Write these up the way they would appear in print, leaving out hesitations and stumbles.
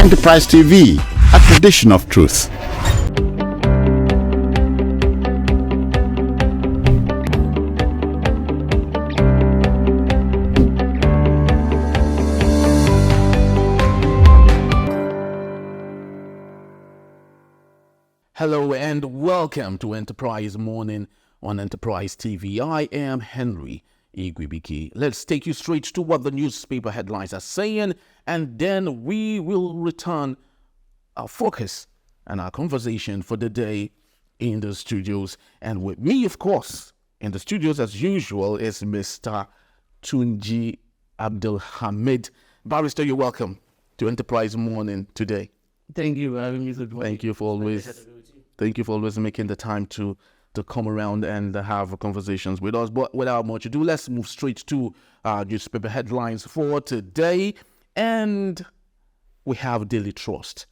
Enterprise TV, a tradition of truth. Hello and welcome to Enterprise Morning on Enterprise TV. I am Henry Igwibiki. Let's take you straight to what the newspaper headlines are saying, and then we will return our focus and our conversation for the day in the studios. And with me, of course, in the studios as usual is Mr. Tunji Abdulhamid. Barrister, you're welcome to Enterprise Morning today. Thank you for having me. Thank you for always making the time to come around and have conversations with us. But without much ado, let's move straight to newspaper headlines for today. And we have Daily Trust.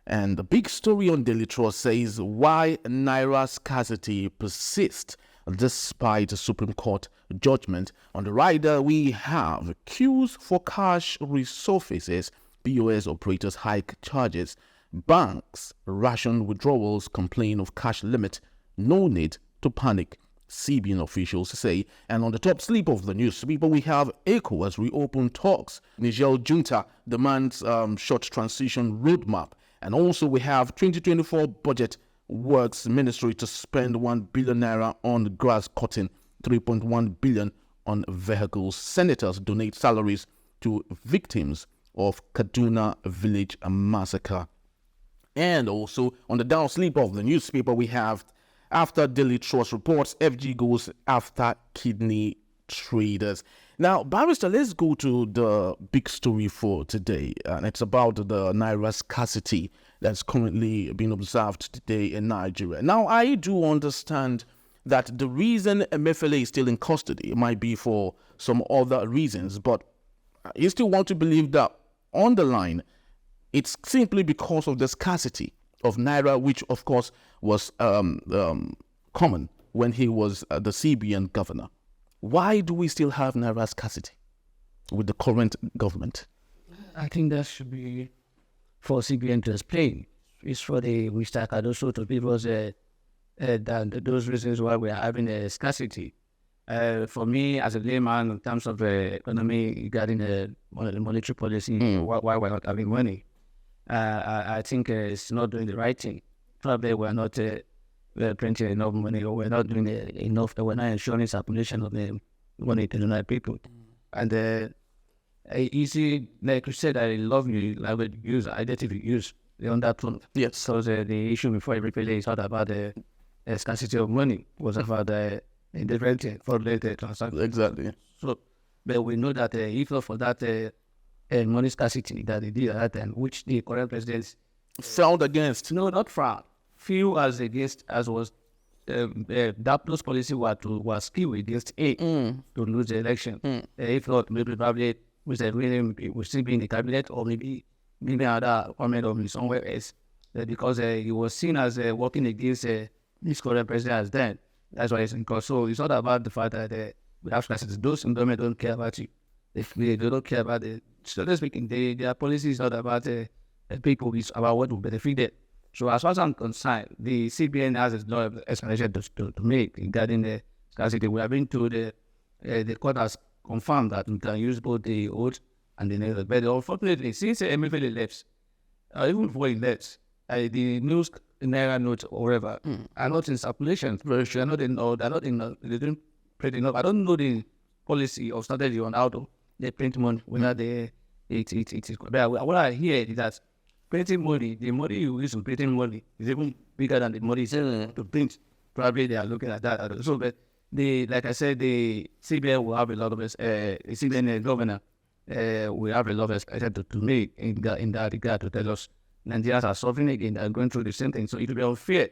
And the big story on Daily Trust says why Naira scarcity persists despite the Supreme Court judgment. On the rider, we have queues for cash resurfaces, PoS operators hike charges, banks ration withdrawals, complain of cash limit, no need to panic, CBN officials say. And on the top sleep of the newspaper, we have ECOWAS reopen talks. Niger junta demands short transition roadmap. And also we have 2024 budget works ministry to spend 1 billion naira on grass cutting, 3.1 billion on vehicles. Senators donate salaries to victims of Kaduna village massacre. And also on the down sleep of the newspaper, we have after Daily Trust reports, FG goes after kidney traders. Now, Barrister, let's go to the big story for today, and it's about the Naira scarcity that's currently being observed today in Nigeria. Now, I do understand that the reason Emefiele is still in custody might be for some other reasons, but you still want to believe that on the line, it's simply because of the scarcity of Naira, which of course was common when he was the CBN governor. Why do we still have Naira scarcity with the current government? I think that should be for CBN to explain. It's for the Mr. Cardoso to give us those reasons why we are having a scarcity. For me, as a layman, in terms of economy regarding the monetary policy, why we're not having money, I think it's not doing the right thing. Probably we're not printing enough money, or we're not doing enough, we're not ensuring circulation of the money to the United people. And you see, like you said, I love you, I would use identity use on that one. Yes. So the issue before everybody is not about the scarcity of money, it was about the different fraudulent transactions. Exactly. So, but we know that if not for that money scarcity that they did at that time, which the current president fought against. No, not fought. Few as against as was that those policy was skewed against to lose the election. If not, maybe probably we still be in the cabinet, or maybe another comment of somewhere else, because he was seen as working against this current president as then. That's why it's in court. So it's not about the fact that we have scarcity. Those in government don't care about you. If they don't care about it, so speaking, their policy is not about people, it's about what will benefit them. So as far as I'm concerned, the CBN has a lot of explanation to make regarding the scarcity. We have been to the court has confirmed that we can use both the old and the new. But unfortunately, since Emefiele left, even before he left, the news Naira notes or whatever are not in circulation. Very sure, they didn't print enough. I don't know the policy or strategy on how to they print money whether it is. But what I hear is that printing money, the money you use to printing money is even bigger than the money to print. Probably they are looking at that. So, but like I said, the CBN will have a lot of the CBN governor will have a lot of expectation to make in that regard to tell us Nigerians are suffering again and going through the same thing. So it will be unfair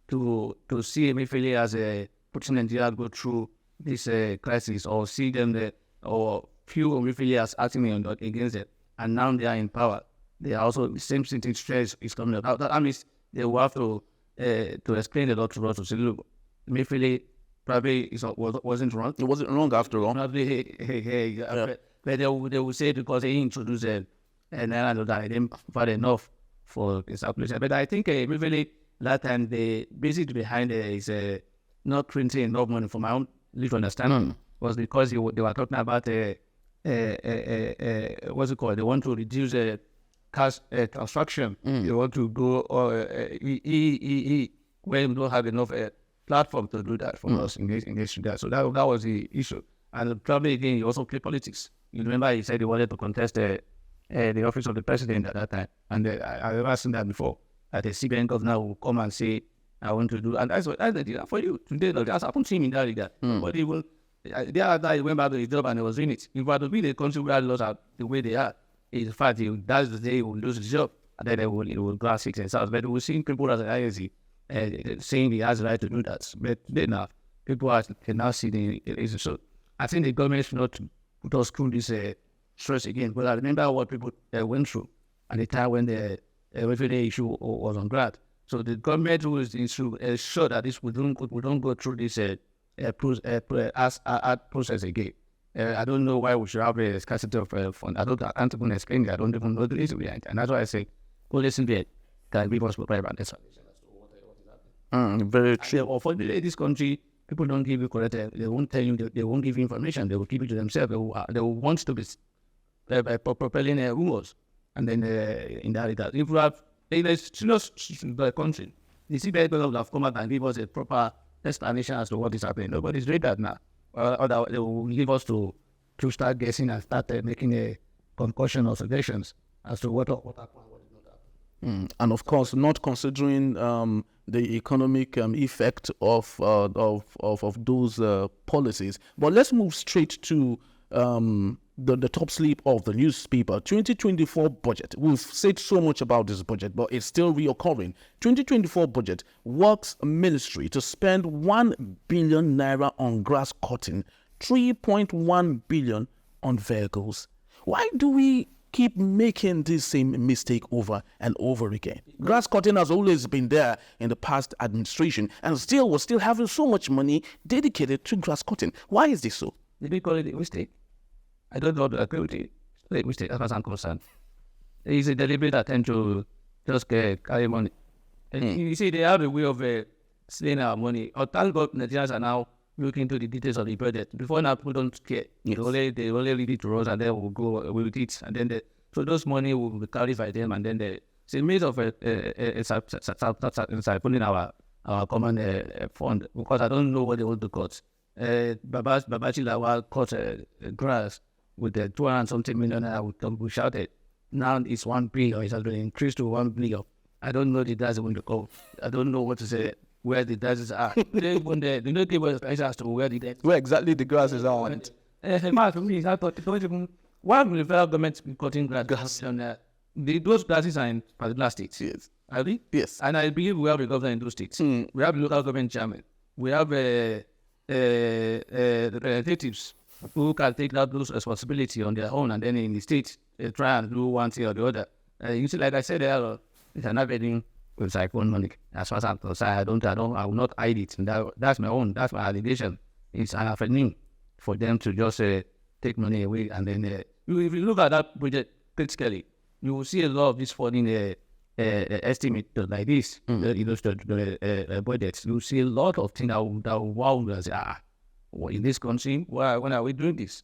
to see Emefiele as putting Nigeria go through this crisis, or see them or few Emefiele as acting against it, and now they are in power. They are also the same thing. Stress is coming up. That means they will have to explain a lot to us to say, look, Emefiele probably wasn't wrong. It wasn't wrong after all. Probably, but they will say because he introduced and then I know that I didn't provide enough for this application. But I think really that time the basic behind it is not printing enough money for my own little understanding was because they were talking about what's it called? They want to reduce cash construction. They want to go when we don't have enough platform to do that for us engage in that. So that was the issue. And probably again, he also played politics. You remember he said he wanted to contest the office of the president at that time. And I've never seen that before. That a CBN governor will come and say, I want to do, and that's the deal for you. Today, that's happened to him in that regard. But he will, the other day he went back to his job and he was doing it. If I to be the country where laws are the way they are, in fact, that's the day he will lose his job. And then he will go 6 and 7. But we're seeing people as an ISC saying he has the right to do that. But then now, people can now see the issue. So I think the government should not put us through this stress again. But I remember what people went through at the time when the refugee issue was on ground. So the government was to ensure that we don't go through this process again. I don't know why we should have a scarcity of fund. I can't even explain it. I don't even know the reason behind it. And that's why I say, listen to it. Can give us private explanation as to what is happening. Very true. Or for this country, people don't give you correct. They won't tell you. They won't give you information. They will keep it to themselves. They will want to be propelling rumors. And then in that regard, if we have the country, the CBN will have come out and give us a proper explanation as to what is happening. Nobody's doing that now. Or they will leave us to start guessing and start making a concussion or suggestions as to what happened, what did not happen. And of course, not considering the economic effect of those policies. But let's move straight to the top sleep of the newspaper. 2024 budget. We've said so much about this budget, but it's still reoccurring. 2024 budget, Works Ministry to spend 1 billion naira on grass cutting, 3.1 billion on vehicles. Why do we keep making this same mistake over and over again? Grass cutting has always been there in the past administration, and we're still having so much money dedicated to grass cutting. Why is this so? Did we call it a mistake? I don't know to agree with it. It's a mistake as far as I'm concerned. It's a deliberate attempt to just carry money. And you see, they have a way of slaying our money. Or thank God Nigerians are now looking into the details of the budget. Before now, people don't care. Yes. They only read it to us and then we'll go with it. And then so those money will be carried by them, and then it's a means of putting our common fund, because I don't know what they want to cut. Babaji Lawal cut grass with the 200-something million we shouted. Now it's 1 billion. It has been increased to 1 billion. I don't know the that's going to go. I don't know what to say. Where the grasses are. They don't give us answers as to where exactly the grasses are. For me, I thought why will the federal government be cutting grass? Those grasses are in particular states. Yes. Are they? Yes. And I believe we have the governor in those states. We have the local government chairman. We have the representatives who can take out those responsibility on their own, and then in the state they try and do one thing or the other. You see, like I said earlier, it's an happening with economic. As far as I'm concerned, I will not hide it. And that's my my allegation. It's an happening for them to just take money away, and then if you look at that budget critically, you will see a lot of this falling estimate like this. The budgets, you see a lot of things that will wow us. In this country, when are we doing this?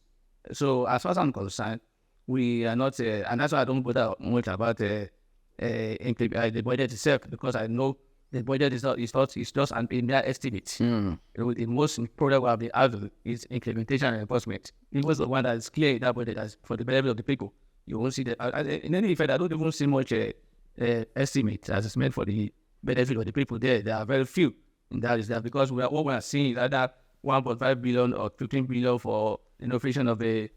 So as far as I'm concerned, we are not, and that's why I don't bother much about the budget itself, because I know the budget is just an mere estimate. The most important we have been having is implementation and enforcement. It was the one that is clear in that budget as for the benefit of the people. You won't see that. In any event, I don't even see much estimate as it's meant for the benefit of the people there. There are very few in that, is that because what we are seeing is either 1.5 billion or 15 billion for innovation of a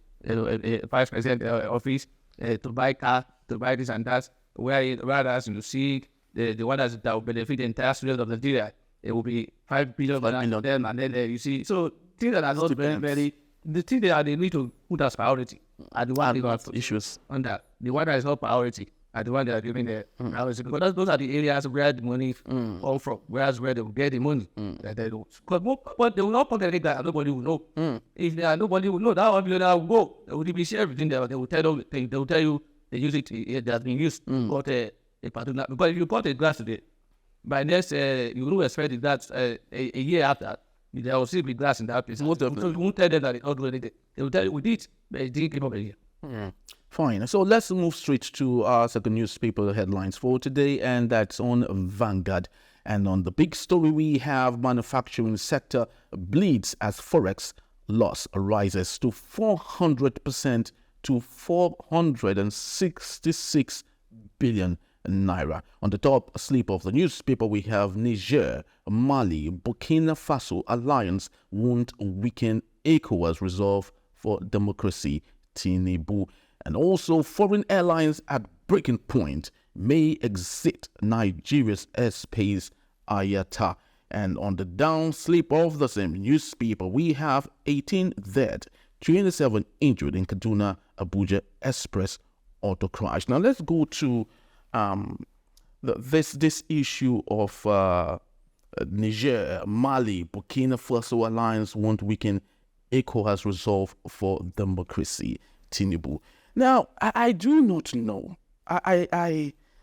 vice president office, to buy car, to buy this and that. Whereas you see the one that will benefit the entire student of Nigeria, it will be 5 billion for them, and then you see. So things that are not very the thing that they need to put as priority are the one they have issues on that. The one that is not priority are the one that are giving the priority, because those are the areas where the money come from, whereas where they will get the money that they do. But they will not put anything that nobody will know. If nobody will know, that 1 billion will go. They will be share everything there. They will tell you they use it. It has been used to cut a particular. Because if you cut a grass today, by next you will expect that a year after there will still be grass in that place. So you won't tell them that it's not doing anything. They will tell you we did, but it didn't keep up a year. Fine. So let's move straight to our second newspaper headlines for today, and that's on Vanguard. And on the big story, we have manufacturing sector bleeds as forex loss rises to 400% to 466 billion naira. On the top sleep of the newspaper, we have Niger, Mali, Burkina Faso alliance won't weaken ECOWAS resolve for democracy, Tinubu. And also foreign airlines at breaking point may exit Nigeria's airspace, IATA. And on the down sleep of the same newspaper, we have 18 dead, 27 injured in Kaduna Abuja Express auto crash. Now let's go to this issue of Niger, Mali, Burkina Faso alliance won't weaken ECOWAS resolve for democracy, Tinubu. Now I do not know.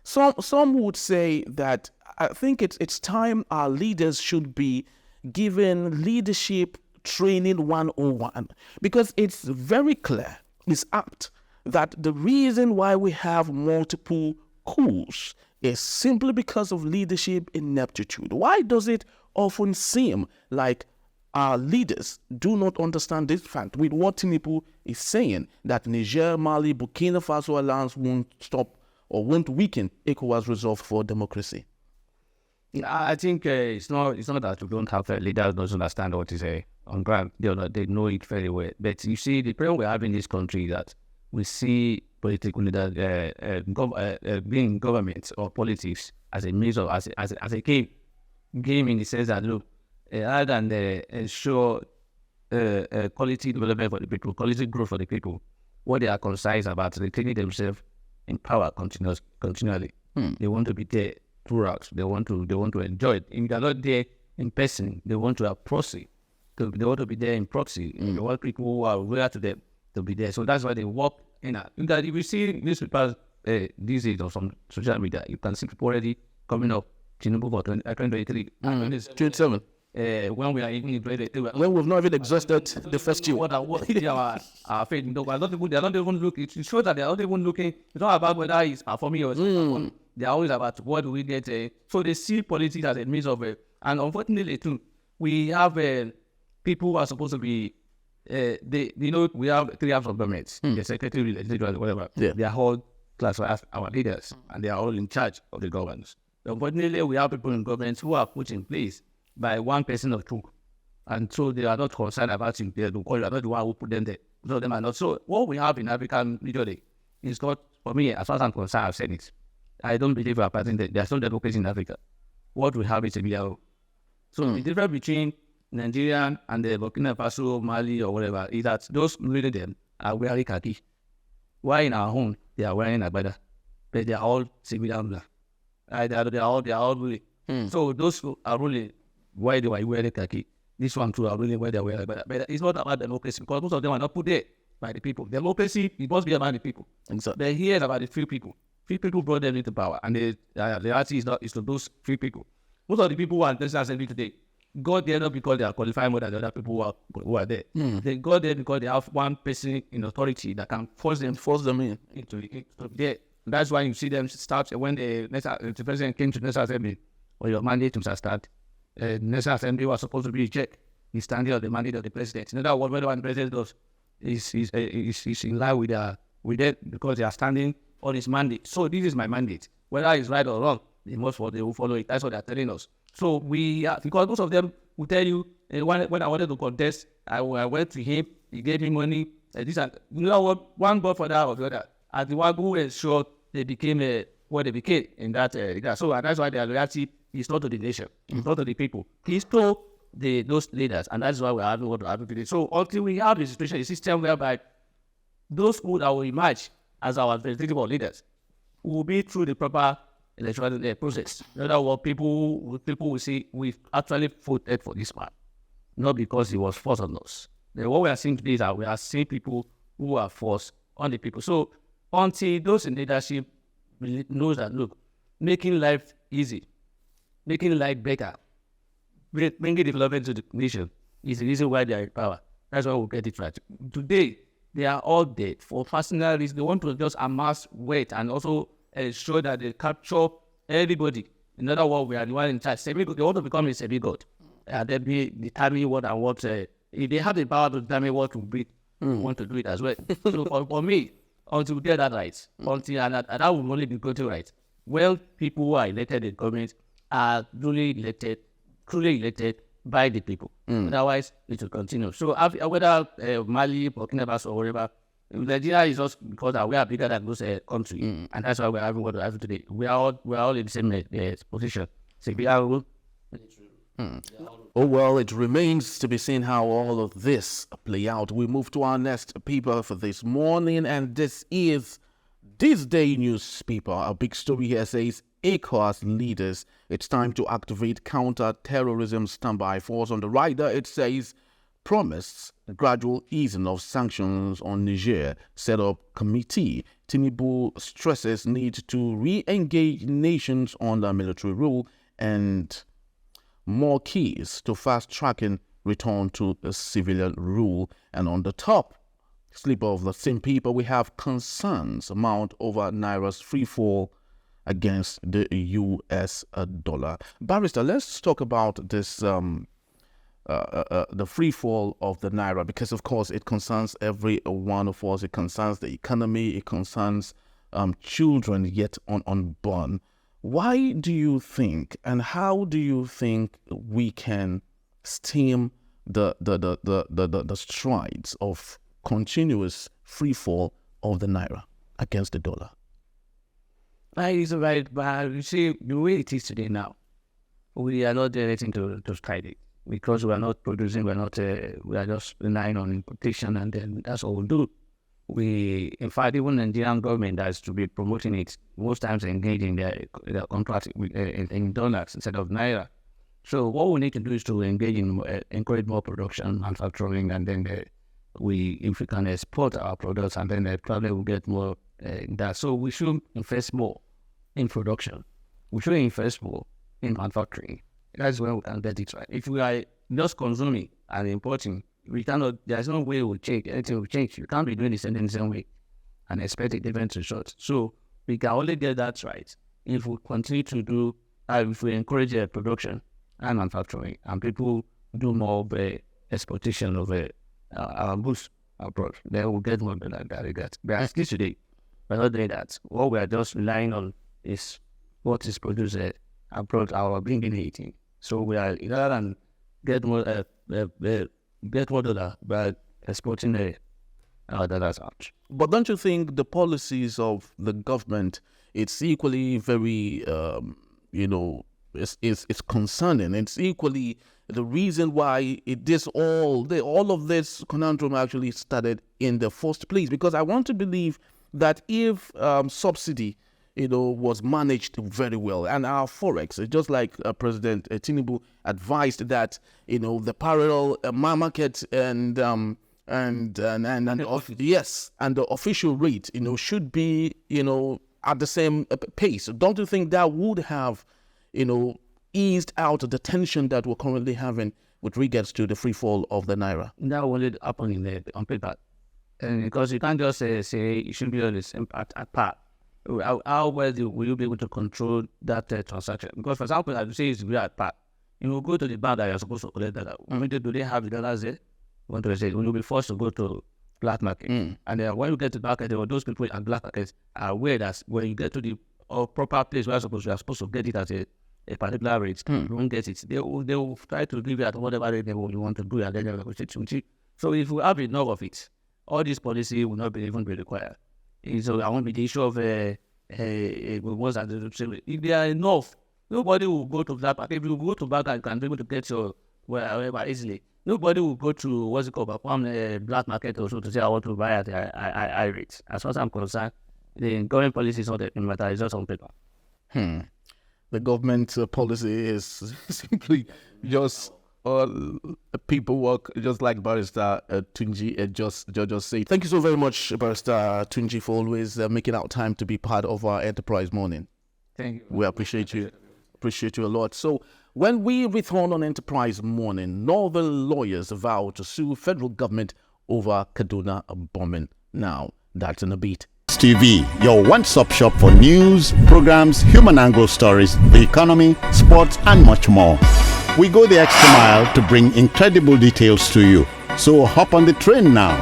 Some would say that I think it's time our leaders should be given leadership training 101, because it's very clear, it's apt, that the reason why we have multiple coups is simply because of leadership ineptitude. Why does it often seem like our leaders do not understand this fact with what Tinubu is saying, that Niger, Mali, Burkina Faso alliance won't stop or won't weaken ECOWAS resolve for democracy? I think it's not that we don't have leaders don't understand what is on ground. They know it very well. But you see, the problem we have in this country is that we see political leaders being government or politics as a means of as a game in the sense that look, rather than ensure quality development for the people, quality growth for the people, what they are concerned about, they taking themselves in power continually. They want to be there throughout. They want to enjoy it. If they're not there in person, they want to have proxy. They want to be there in proxy. They want people who are loyal to them to be there. So that's why they work in that. If you see newspapers these days or some social media, you can see people already coming up Tinubu for 2023. 27. When we are even in 2023. When we've not even exhausted the first year. What our faith. They are not even looking. It shows that they are not even looking. It's not about whether it's performing or not. They are always about what do we get. So they see politics as a means of and unfortunately too, we have people who are supposed to be we have 3 arms of government, the secretary, legislature, whatever. Yeah. They are all classified as our leaders, and they are all in charge of the governance. Unfortunately, we have people in government who are put in place by one person or two, and so they are not concerned about it. They are not the one who put them there. So them are not. So what we have in African leadership is not, for me, as far as I'm concerned, I've said it. I don't believe we are passing that there's no democracy in Africa. What we have is a BRO. So the difference between Nigerian and the Burkina Faso, Mali, or whatever is that those leading them are wearing khaki. Why in our home they are wearing agbada, but they are all civilian black. They are all really. So those who are really why they are wearing khaki. This one too are really why they are wearing agbada. But it's not about democracy, because most of them are not put there by the people. Democracy, it must be about the people. Exactly. But here is about the few people. Few people brought them into power, and the reality is to those few people. Most of the people who are in National Assembly today got there not because they are qualified more than the other people who are there. They got there because they have one person in authority that can force them into there. That's why you see them start when the president came to the National Assembly, or your mandate to start. The National Assembly was supposed to be a check. He's standing on the mandate of the president. In other words, whatever the president does is in line with it, because they are standing on his mandate. So this is my mandate. Whether it's right or wrong, they will follow it. That's what they're telling us. So because most of them will tell you, when I wanted to contest, I went to him, he gave me money, one got for that or the other. And the one who ensured they became what they became in that. So and that's why their loyalty is not to the nation, it's not to the people. It's to those leaders, and that's why we're having what we're having today. So until we have a system whereby those who that will emerge as our predictable leaders will be through the proper electoral process. In other words, people will see we actually voted for this man, not because he was forced on us. Then what we are seeing today is that we are seeing people who are forced on the people. So until those in leadership knows that, look, making life easy, making life better, bringing development to the nation is the reason why they are in power. That's why we'll get it right. Today, they are all dead for personal reasons. They want to just amass wealth and also ensure that they capture everybody. In other words, we are the one in charge. They want to become a semi-god. They be determine what and what. If they have the power to determine what to be, want to do it as well. So for me, until we get that right, and that will only be gotten right, well, people who are elected in government are truly elected by the people. Otherwise, it will continue. So whether Mali, Burkina Faso, or whatever, Nigeria is just because we are bigger than those countries, and that's why we're having what we're having today. We are all in the same position. So we are. Oh, well, it remains to be seen how all of this play out. We move to our next paper for this morning, and this is This Day newspaper. A big story here says, ECOWAS leaders, it's time to activate counter-terrorism standby force. On the right there, it says, promised gradual easing of sanctions on Niger, set up committee. Tinubu stresses need to re-engage nations under military rule, and more keys to fast-tracking return to a civilian rule. And on the top slip of the same paper, we have concerns mount over Naira's free fall against the US dollar. Barrister, let's talk about this, the free fall of the Naira, because of course it concerns every one of us. It concerns the economy. It concerns children yet unborn. Why do you think, and how do you think we can stem the strides of continuous free fall of the Naira against the dollar? It's right, but you see, the way it is today now, we are not doing anything to strike it, because we are not producing, we are just relying on importation, and then that's all we do. In fact, even the Nigerian government has to be promoting it, most times engaging their contracts in dollars instead of Naira. So what we need to do is to encourage more production, manufacturing, and then if we can export our products, and then probably we'll get more in that. So we should invest more in production. We should invest more in manufacturing. That's where we can get it right. If we are just consuming and importing, we cannot. There's no way we'll change. Anything will change. You can't be doing this in the same way and expect a different result. So we can only get that right if we continue to do, if we encourage production and manufacturing, and people do more of exportation of our goods abroad. Then we'll get more than that. But at least today, we're not doing that. What we are just relying on is what is produced abroad, our bringing it in. So we are, rather than get more dollar by exporting dollars out. But don't you think the policies of the government, it's equally very, it's concerning. It's equally the reason why all of this conundrum actually started in the first place. Because I want to believe that if subsidy, was managed very well, and our forex, just like President Tinubu advised that, the parallel market and the official rate, should be, at the same pace. Don't you think that would have, eased out the tension that we're currently having with regards to the free fall of the Naira? That will happen on paper, because you can't just say it should be on the same at par. How well will you be able to control that transaction? Because, for example, as you say, it's at par. You go to the bank that you're supposed to collect that. Do they have the dollars there? When you'll be forced to go to black market. And when you get to black market, those people at black markets are aware that when you get to the proper place where you're supposed to get it at a particular rate, you won't get it. They will try to give you at whatever rate you want to do, and then they'll negotiate with you. So if we have enough of it, all this policy will not even be required. So I won't be the issue of if there are enough, nobody will go to that market. If you go to bank and can be able to get your wherever easily, nobody will go to what's it called, black market also to say I want to buy at a high rate. As far as I'm concerned, the government policy is not a matter, it's just on paper. The government policy is simply just people work just like Barrister Tunji just said. Thank you so very much, Barrister Tunji, for always making out time to be part of our Enterprise Morning. Thank you. We appreciate you. Appreciate you a lot. So when we return on Enterprise Morning, Northern lawyers vow to sue federal government over Kaduna bombing. Now, that's in a beat. TV, your one-stop shop for news, programs, human angle stories, the economy, sports, and much more. We go the extra mile to bring incredible details to you. So hop on the train now.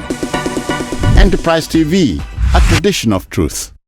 Enterprise TV, a tradition of truth.